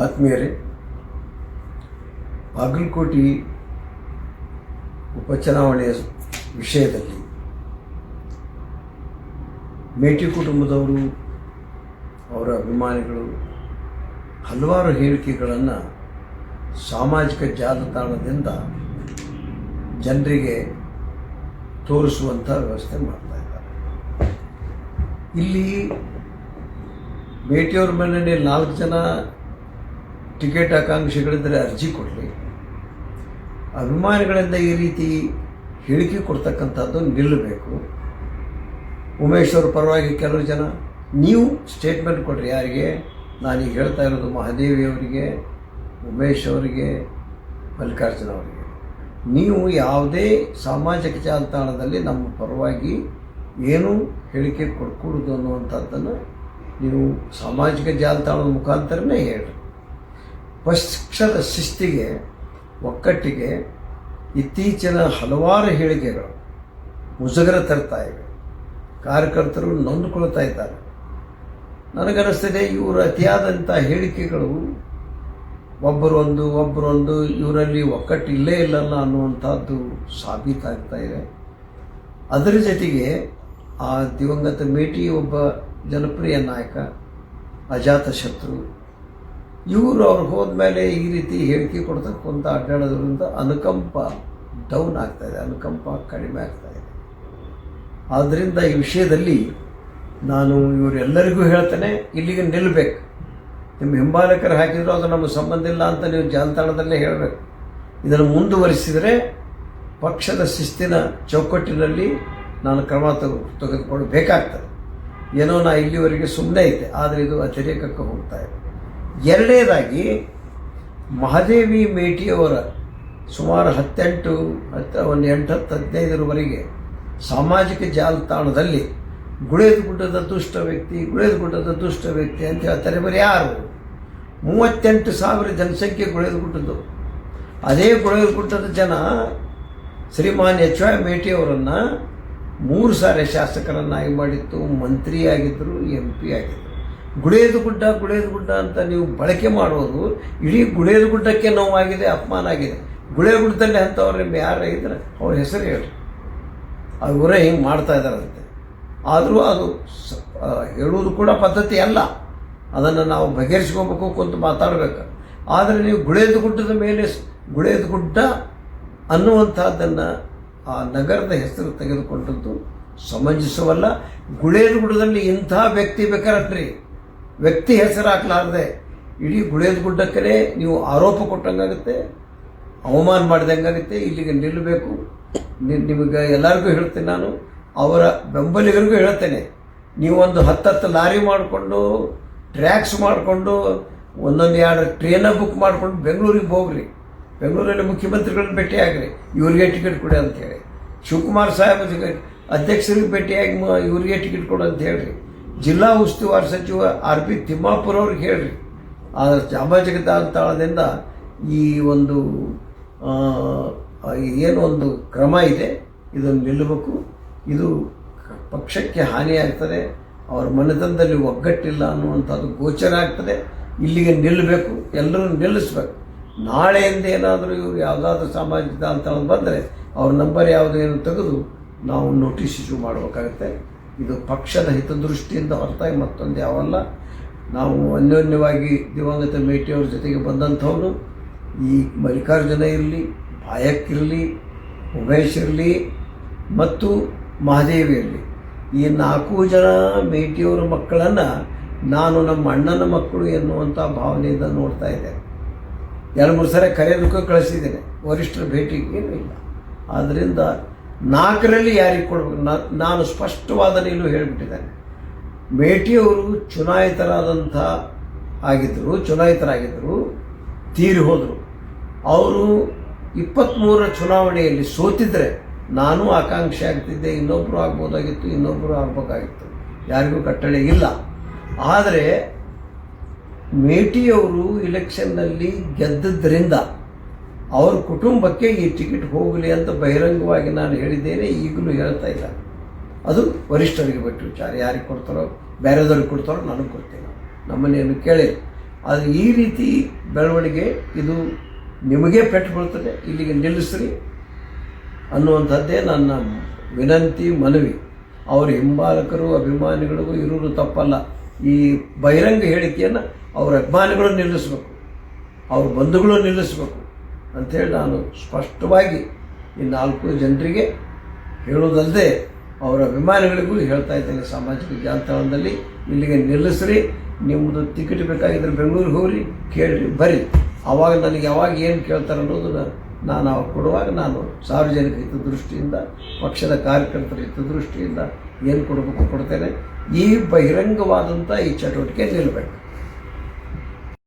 ಆತ್ಮೀಯರೇ, ಬಾಗಲಕೋಟೆ ಉಪಚುನಾವಣೆಯ ವಿಷಯದಲ್ಲಿ ಮೇಟಿ ಕುಟುಂಬದವರು, ಅವರ ಅಭಿಮಾನಿಗಳು ಹಲವಾರು ಹೇಳಿಕೆಗಳನ್ನು ಸಾಮಾಜಿಕ ಜಾಲತಾಣದಿಂದ ಜನರಿಗೆ ತೋರಿಸುವಂಥ ವ್ಯವಸ್ಥೆ ಮಾಡ್ತಾ ಇದ್ದಾರೆ. ಇಲ್ಲಿ ಮೇಟಿಯವ್ರ ಮೇಲೆ 4 ಜನ ಟಿಕೆಟ್ ಆಕಾಂಕ್ಷಿಗಳಿದ್ದರೆ ಅರ್ಜಿ ಕೊಡಲಿ, ಅಭಿಮಾನಿಗಳಿಂದ ಈ ರೀತಿ ಹೇಳಿಕೆ ಕೊಡ್ತಕ್ಕಂಥದ್ದು ನಿಲ್ಲಬೇಕು. ಉಮೇಶ್ ಅವ್ರ ಪರವಾಗಿ ಕೆಲವು ಜನ ನೀವು ಸ್ಟೇಟ್ಮೆಂಟ್ ಕೊಡ್ರಿ. ಯಾರಿಗೆ ನಾನೀಗ ಹೇಳ್ತಾ ಇರೋದು? ಮಹಾದೇವಿ ಅವರಿಗೆ, ಉಮೇಶ್ ಅವರಿಗೆ, ಮಲ್ಲಿಕಾರ್ಜುನ ಅವರಿಗೆ. ನೀವು ಯಾವುದೇ ಸಾಮಾಜಿಕ ಜಾಲತಾಣದಲ್ಲಿ ನಮ್ಮ ಪರವಾಗಿ ಏನು ಹೇಳಿಕೆ ಕೊಡ್ಕೂಡುದು ಅನ್ನುವಂಥದ್ದನ್ನು ನೀವು ಸಾಮಾಜಿಕ ಜಾಲತಾಣದ ಮುಖಾಂತರನೇ ಹೇಳ್ರಿ. ಪಕ್ಷದ ಶಿಸ್ತಿಗೆ, ಒಕ್ಕಟ್ಟಿಗೆ ಇತ್ತೀಚಿನ ಹಲವಾರು ಹೇಳಿಕೆಗಳು ಮುಜುಗರ ತರ್ತಾ ಇವೆ. ಕಾರ್ಯಕರ್ತರು ನೊಂದುಕೊಳ್ತಾ ಇದ್ದಾರೆ. ನನಗನ್ನಿಸ್ತದೆ ಇವರು ಅತಿಯಾದಂಥ ಹೇಳಿಕೆಗಳು ಒಬ್ಬರೊಂದು ಇವರಲ್ಲಿ ಒಕ್ಕಟ್ಟು ಇಲ್ಲೇ ಇಲ್ಲಲ್ಲ ಅನ್ನುವಂಥದ್ದು ಸಾಬೀತಾಗ್ತಾ ಇದೆ. ಅದರ ಜೊತೆಗೆ ಆ ದಿವಂಗತ ಮೇಟಿ ಒಬ್ಬ ಜನಪ್ರಿಯ ನಾಯಕ, ಅಜಾತಶತ್ರು. ಇವರು ಅವ್ರು ಹೋದ್ಮೇಲೆ ಈ ರೀತಿ ಹೇಳಿಕೆ ಕೊಡ್ತಕ್ಕಂಥ ಅಡ್ಡಾಡೋದ್ರಿಂದ ಅನುಕಂಪ ಡೌನ್ ಆಗ್ತಾಯಿದೆ, ಅನುಕಂಪ ಕಡಿಮೆ ಆಗ್ತಾಯಿದೆ. ಆದ್ದರಿಂದ ಈ ವಿಷಯದಲ್ಲಿ ನಾನು ಇವರೆಲ್ಲರಿಗೂ ಹೇಳ್ತೇನೆ, ಇಲ್ಲಿಗೆ ನಿಲ್ಲಬೇಕು. ನಿಮ್ಮ ಹಿಂಬಾಲಕರು ಹಾಕಿದ್ರು ಅದು ನಮಗೆ ಸಂಬಂಧ ಇಲ್ಲ ಅಂತ ನೀವು ಜಾಲತಾಣದಲ್ಲೇ ಹೇಳಬೇಕು. ಇದನ್ನು ಮುಂದುವರಿಸಿದರೆ ಪಕ್ಷದ ಶಿಸ್ತಿನ ಚೌಕಟ್ಟಿನಲ್ಲಿ ನಾನು ಕ್ರಮ ತೆಗೆದುಕೊಳ್ಬೇಕಾಗ್ತದೆ. ಏನೋ ನಾ ಇಲ್ಲಿವರೆಗೆ ಸುಮ್ಮನೆ ಇದ್ದೆ, ಆದರೆ ಇದು ಅತಿರೇಕಕ್ಕೆ ಹೋಗ್ತಾ ಇದೆ. ಎರಡನೇದಾಗಿ, ಮಹಾದೇವಿ ಮೇಟಿಯವರ ಸುಮಾರು 8-15 ಸಾಮಾಜಿಕ ಜಾಲತಾಣದಲ್ಲಿ ಗುಳೇದ ಗುಡ್ಡದ ದುಷ್ಟ ವ್ಯಕ್ತಿ ಅಂತ ಹೇಳ್ತಾರೆ. ಬರೀ ಯಾರು? 38,000 ಜನಸಂಖ್ಯೆ ಗುಳೇದ ಗುಡ್ಡದ್ದು. ಅದೇ ಗುಳೇದ ಗುಡ್ಡದ ಜನ ಶ್ರೀಮಾನ್ ಎಚ್.ವೈ. ಮೇಟಿಯವರನ್ನು 3 ಸಾರಿ ಶಾಸಕರನ್ನಾಗಿ ಮಾಡಿತ್ತು, ಮಂತ್ರಿಯಾಗಿದ್ದರು, MP ಆಗಿದ್ದರು. ಗುಳೇದ ಗುಡ್ಡ ಅಂತ ನೀವು ಬಳಕೆ ಮಾಡೋದು ಇಡೀ ಗುಳೇದ ಗುಡ್ಡಕ್ಕೆ ನೋವಾಗಿದೆ, ಅಪಮಾನ ಆಗಿದೆ. ಗುಳೇದ ಗುಡ್ಡದಲ್ಲಿ ಅಂಥವ್ರು ನಿಮ್ಮ ಯಾರು ಇದ್ರೆ ಅವ್ರ ಹೆಸರು ಹೇಳಿ. ಅವರೇ ಹಿಂಗೆ ಮಾಡ್ತಾ ಇದ್ದಾರಂತೆ. ಆದರೂ ಅದು ಹೇಳುವುದು ಕೂಡ ಪದ್ಧತಿ ಅಲ್ಲ. ಅದನ್ನು ನಾವು ಬಗೆಹರಿಸ್ಕೋಬೇಕು, ಕುಂತು ಮಾತಾಡಬೇಕು. ಆದರೆ ನೀವು ಗುಳೇದ ಗುಡ್ಡದ ಮೇಲೆ ಗುಳೇದ ಗುಡ್ಡ ಅನ್ನುವಂಥದ್ದನ್ನು ಆ ನಗರದ ಹೆಸರು ತೆಗೆದುಕೊಂಡದ್ದು ಸಮಂಜಸವಲ್ಲ. ಗುಳೇದ ಗುಡ್ಡದಲ್ಲಿ ಇಂಥ ವ್ಯಕ್ತಿ ಬೇಕಾರಟ್ರಿ, ವ್ಯಕ್ತಿ ಹೆಸರು ಹಾಕಲಾರದೆ ಇಡೀ ಗುಳೇದ ಗುಡ್ಡಕ್ಕೇ ನೀವು ಆರೋಪ ಕೊಟ್ಟಂಗಾಗುತ್ತೆ, ಅವಮಾನ ಮಾಡಿದಂಗಾಗುತ್ತೆ. ಇಲ್ಲಿಗೆ ನಿಲ್ಲಬೇಕು. ನಿಮಗೆ ಎಲ್ಲರಿಗೂ ಹೇಳ್ತೇನೆ, ನಾನು ಅವರ ಬೆಂಬಲಿಗರಿಗೂ ಹೇಳ್ತೇನೆ, ನೀವು ಒಂದು 10 ಲಾರಿ ಮಾಡಿಕೊಂಡು, ಟ್ರ್ಯಾಕ್ಸ್ ಮಾಡಿಕೊಂಡು, 1-2 ಟ್ರೇನ ಬುಕ್ ಮಾಡಿಕೊಂಡು ಬೆಂಗಳೂರಿಗೆ ಹೋಗ್ರಿ. ಬೆಂಗಳೂರಲ್ಲಿ ಮುಖ್ಯಮಂತ್ರಿಗಳನ್ನ ಭೇಟಿಯಾಗ್ರಿ, ಇವರಿಗೆ ಟಿಕೆಟ್ ಕೊಡಿ ಅಂತೇಳಿ. ಶಿವಕುಮಾರ್ ಸಾಹೇಬ್ ಅಧ್ಯಕ್ಷರಿಗೆ ಭೇಟಿಯಾಗಿ ಇವರಿಗೆ ಟಿಕೆಟ್ ಕೊಡು ಅಂತ ಹೇಳ್ರಿ. ಜಿಲ್ಲಾ ಉಸ್ತುವಾರಿ ಸಚಿವ R.P. ತಿಮ್ಮಾಪುರ ಅವ್ರಿಗೆ ಹೇಳ್ರಿ. ಆ ಸಾಮಾಜಿಕ ಜಾಲತಾಣದಿಂದ ಈ ಒಂದು ಏನು ಒಂದು ಕ್ರಮ ಇದೆ, ಇದನ್ನು ನಿಲ್ಲಬೇಕು. ಇದು ಪಕ್ಷಕ್ಕೆ ಹಾನಿಯಾಗ್ತದೆ, ಅವರ ಮನೆತನದಲ್ಲಿ ಒಗ್ಗಟ್ಟಿಲ್ಲ ಅನ್ನುವಂಥದ್ದು ಗೋಚರ ಆಗ್ತದೆ. ಇಲ್ಲಿಗೆ ನಿಲ್ಲಬೇಕು, ಎಲ್ಲರೂ ನಿಲ್ಲಿಸ್ಬೇಕು. ನಾಳೆಯಿಂದ ಏನಾದರೂ ಇವರು ಯಾವುದಾದ್ರೂ ಸಾಮಾಜಿಕ ಜಾಲತಾಣ ಬಂದರೆ ಅವ್ರ ನಂಬರ್ ಯಾವುದೇನು ತೆಗೆದು ನಾವು ನೋಟಿಸ್ ಇಶ್ಯೂ ಮಾಡಬೇಕಾಗುತ್ತೆ. ಇದು ಪಕ್ಷದ ಹಿತದೃಷ್ಟಿಯಿಂದ ಹೊರತಾಗಿ ಮತ್ತೊಂದು ಯಾವಲ್ಲ. ನಾವು ಅನ್ಯೋನ್ಯವಾಗಿ ದಿವಂಗತ ಮೇಟಿಯವ್ರ ಜೊತೆಗೆ ಬಂದಂಥವ್ರು, ಈ ಮಲ್ಲಿಕಾರ್ಜುನ ಇರಲಿ, ಬಾಯಕ್ಕಿರಲಿ, ಉಮೇಶ್ ಇರಲಿ ಮತ್ತು ಮಹಾದೇವಿ ಇರಲಿ, ಈ 4 ಜನ ಮೇಟಿಯವರ ಮಕ್ಕಳನ್ನು ನಾನು ನಮ್ಮ ಅಣ್ಣನ ಮಕ್ಕಳು ಎನ್ನುವಂಥ ಭಾವನೆಯಿಂದ ನೋಡ್ತಾ ಇದ್ದೇನೆ. 2-3 ಸರಿ ಕರೆಯೋದಕ್ಕೂ ಕಳಿಸಿದ್ದೇನೆ, ವರಿಷ್ಠರ ಭೇಟಿಗೆ ಏನೂ ಇಲ್ಲ. ಆದ್ದರಿಂದ 4ರಲ್ಲಿ ಯಾರಿಗೆ ಕೊಡಬೇಕು? ನಾನು ಸ್ಪಷ್ಟವಾದ ನಿಲುವು ಹೇಳಿಬಿಟ್ಟಿದ್ದೇನೆ. ಮೇಟಿಯವರು ಚುನಾಯಿತರಾಗಿದ್ದರು, ತೀರಿ ಹೋದರು. ಅವರು 23ರ ಚುನಾವಣೆಯಲ್ಲಿ ಸೋತಿದ್ರೆ ನಾನು ಆಕಾಂಕ್ಷಿ ಆಗ್ತಿದ್ದೆ, ಇನ್ನೊಬ್ಬರು ಆಗ್ಬೋದಾಗಿತ್ತು, ಇನ್ನೊಬ್ಬರು ಆಗಬೇಕಾಗಿತ್ತು, ಯಾರಿಗೂ ಕಟ್ಟಳೆ ಇಲ್ಲ. ಆದರೆ ಮೇಟಿಯವರು ಇಲೆಕ್ಷನ್ನಲ್ಲಿ ಗೆದ್ದದ್ರಿಂದ ಅವ್ರ ಕುಟುಂಬಕ್ಕೆ ಈ ಟಿಕೆಟ್ ಹೋಗಲಿ ಅಂತ ಬಹಿರಂಗವಾಗಿ ನಾನು ಹೇಳಿದ್ದೇನೆ, ಈಗಲೂ ಹೇಳ್ತಾ ಇಲ್ಲ. ಅದು ವರಿಷ್ಠರಿಗೆ ಬಿಟ್ಟು ವಿಚಾರ. ಯಾರಿಗೆ ಕೊಡ್ತಾರೋ, ಬೇರೆದವ್ರಿಗೆ ಕೊಡ್ತಾರೋ ನನಗೆ ಗೊತ್ತಿಲ್ಲ, ನಮ್ಮನ್ನೇನು ಕೇಳಿ. ಆದರೆ ಈ ರೀತಿ ಬೆಳವಣಿಗೆ ಇದು ನಿಮಗೇ ಪೆಟ್ಟು ಬೀಳ್ತದೆ, ಇಲ್ಲಿಗೆ ನಿಲ್ಲಿಸ್ರಿ ಅನ್ನುವಂಥದ್ದೇ ನನ್ನ ವಿನಂತಿ, ಮನವಿ. ಅವರ ಹಿಂಬಾಲಕರು ಅಭಿಮಾನಿಗಳಿಗೂ ಇರೋದು ತಪ್ಪಲ್ಲ. ಈ ಬಹಿರಂಗ ಹೇಳಿಕೆಯನ್ನು ಅವರ ಅಭಿಮಾನಿಗಳು ನಿಲ್ಲಿಸಬೇಕು, ಅವ್ರ ಬಂಧುಗಳು ನಿಲ್ಲಿಸಬೇಕು ಅಂಥೇಳಿ ನಾನು ಸ್ಪಷ್ಟವಾಗಿ ಈ 4 ಜನರಿಗೆ ಹೇಳೋದಲ್ಲದೆ ಅವರ ಅಭಿಮಾನಿಗಳಿಗೂ ಹೇಳ್ತಾ ಇದ್ದೇನೆ. ಸಾಮಾಜಿಕ ಜಾಲತಾಣದಲ್ಲಿ ಇಲ್ಲಿಗೆ ನಿಲ್ಲಿಸ್ರಿ, ನಿಮ್ಮದು ಟಿಕೆಟ್ ಬೇಕಾಗಿದ್ದರೆ ಬೆಂಗಳೂರಿಗೆ ಹೋಗ್ರಿ, ಕೇಳ್ರಿ, ಬರ್ರಿ. ಆವಾಗ ನನಗೆ ಯಾವಾಗ ಏನು ಕೇಳ್ತಾರೆ ಅನ್ನೋದನ್ನು ನಾನು ಅವಾಗ ಕೊಡುವಾಗ ನಾನು ಸಾರ್ವಜನಿಕ ಹಿತದೃಷ್ಟಿಯಿಂದ, ಪಕ್ಷದ ಕಾರ್ಯಕರ್ತರ ಹಿತದೃಷ್ಟಿಯಿಂದ ಏನು ಕೊಡಬೇಕು ಕೊಡ್ತೇನೆ. ಈ ಬಹಿರಂಗವಾದಂಥ ಈ ಚಟುವಟಿಕೆ ನಿಲ್ಲಬೇಕು.